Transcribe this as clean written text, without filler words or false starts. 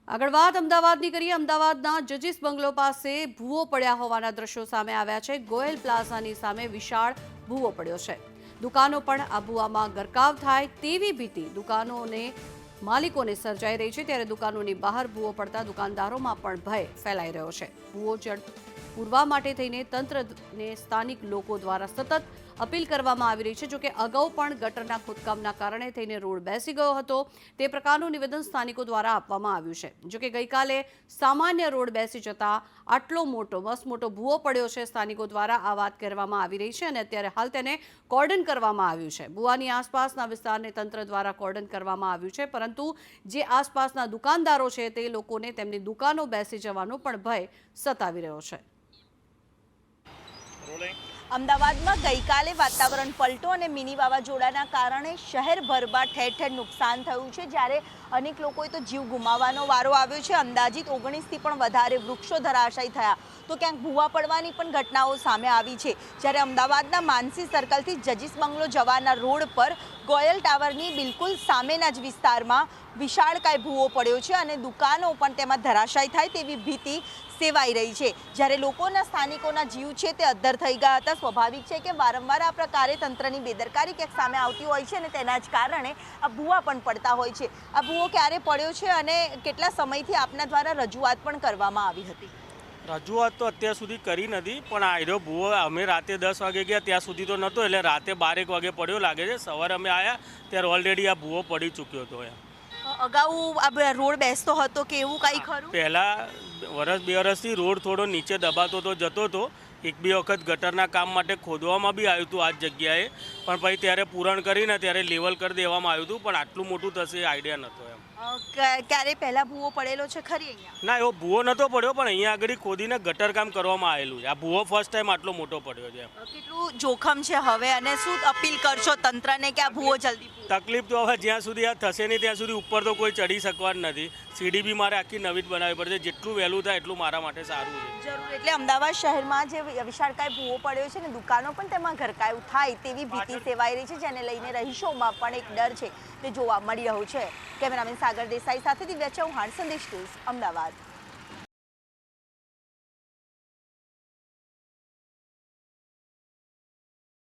આગળ વાત અમદાવાદની કરીએ। અમદાવાદના જજીસ બંગલો પાસે ભૂવો પડ્યા હોવાના દ્રશ્યો સામે આવ્યા છે। ગોયલ પ્લાઝાની સામે વિશાળ ભૂવો પડ્યો છે। દુકાનો પણ આ ભૂવામાં ગરકાવ થાય તેવી ભીતિ દુકાનોને માલિકોને સર્જાઈ રહી છે। ત્યારે દુકાનોની બહાર ભૂવો પડતા દુકાનદારોમાં પણ ભય ફેલાઈ રહ્યો છે। ભૂવો પૂરવા માટે થઈને તંત્રને સ્થાનિક લોકો દ્વારા સતત અપીલ કરવામાં આવી રહી છે। જોકે અગાઉ પણ ગટરના ખોદકામના કારણે થઈને રોડ બેસી ગયો હતો તે પ્રકારનું નિવેદન સ્થાનિકો દ્વારા આપવામાં આવ્યું છે। જોકે ગઈકાલે સામાન્ય રોડ બેસી જતા આટલો મોટો ભૂવો પડ્યો છે। સ્થાનિકો દ્વારા આ વાત કરવામાં આવી રહી છે અને અત્યારે હાલ તેને કોર્ડન કરવામાં આવ્યું છે। ભૂવાની આસપાસના વિસ્તારને તંત્ર દ્વારા કોર્ડન કરવામાં આવ્યું છે, પરંતુ જે આસપાસના દુકાનદારો છે તે લોકોને તેમની દુકાનો બેસી જવાનો પણ ભય સતાવી રહ્યો છે। અમદાવાદમાં ગઈકાલે વાતાવરણ પલટો અને મિની વાવાઝોડાના કારણે શહેરભરમાં ઠેર ઠેર નુકસાન થયું છે, જ્યારે અનેક લોકોએ તો જીવ ગુમાવવાનો વારો આવ્યો છે। અંદાજિત 19થી પણ વધારે વૃક્ષો ધરાશાયી થયા તો ક્યાંક ભૂવા પડવાની પણ ઘટનાઓ સામે આવી છે। જ્યારે અમદાવાદના માનસી સર્કલથી જજીસ બંગલો જવાના રોડ પર ગોયલ ટાવરની બિલકુલ સામેના જ વિસ્તારમાં વિશાળકાય ભૂવો પડ્યો છે અને દુકાનો પણ તેમાં ધરાશાયી થાય તેવી ભીતિ સેવાઈ રહી છે। જ્યારે લોકોના સ્થાનિકોના જીવ છે તે અદ્ધર થઈ ગયા હતા। સ્વાભાવિક છે કે વારંવાર આ પ્રકારે તંત્રની બેદરકારી ક્યાંક સામે આવતી હોય છે અને તેના જ કારણે આ ભૂવા પણ પડતા હોય છે। આ ભૂવો ક્યારે પડ્યો છે અને કેટલા સમયથી આપના દ્વારા રજૂઆત પણ કરવામાં આવી હતી? રજૂઆત તો અત્યાર સુધી કરી નથી, પણ આયરો ભૂવો અમે રાતે 10 વાગે ગયા ત્યાં સુધી તો નહોતો, એટલે રાતે 12 વાગે પડ્યો લાગે છે। સવારે અમે આવ્યા ત્યારે ઓલરેડી આ ભૂવો પડી ચૂક્યો હતો। અગાઉ આ રોડ બેસતો હતો કે એવું કંઈ ખરું? પહેલાં વર્ષ 2 વર્ષથી રોડ થોડો નીચે દબાતો તો જતો હતો। 1-2 વખત ગટરના કામ માટે ખોદવામાં બી આવ્યું હતું આ જ જગ્યાએ, પણ પછી ત્યારે પૂરણ કરીને ત્યારે લેવલ કરી દેવામાં આવ્યું હતું, પણ આટલું મોટું થશે એ આઈડિયા નહોતો એમ। ક્યારે પહેલા ભૂવો પડેલો છે ખરી અહીંયા? ના, એવો ભૂવો નહોતો પડ્યો, પણ અહીંયા આગળ ખોદીને ગટર કામ કરવામાં આવેલું છે। આ ભૂવો ફર્સ્ટ ટાઈમ આટલો મોટો પડ્યો છે। કેટલું જોખમ છે હવે અને શું અપીલ કરશો તંત્રને કે આ ભૂવો જલ્દી? તકલીફ તો હવે જ્યાં સુધી આ થશે નહીં ત્યાં સુધી ઉપર તો કોઈ ચડી શકવાનું નથી। સીડી બી મારે આખી નવી જ બનાવવી પડશે। જેટલું વહેલું થાય એટલું મારા માટે સારું છે। જરૂર, એટલે અમદાવાદ શહેરમાં જે વિશાળકાય ભૂવો પડ્યો છે ને દુકાનો પણ તેમાં ઘરકાયું થાય તેવી ભીતિ સેવાઈ રહી છે, જેને લઈને રહીશોમાં પણ એક ડર છે તે જોવા મળી રહ્યો છે। કેમેરામેન સાગર દેસાઈ સાથે દિવ્યા ચૌહાણ, સંદેશ ન્યૂઝ, અમદાવાદ।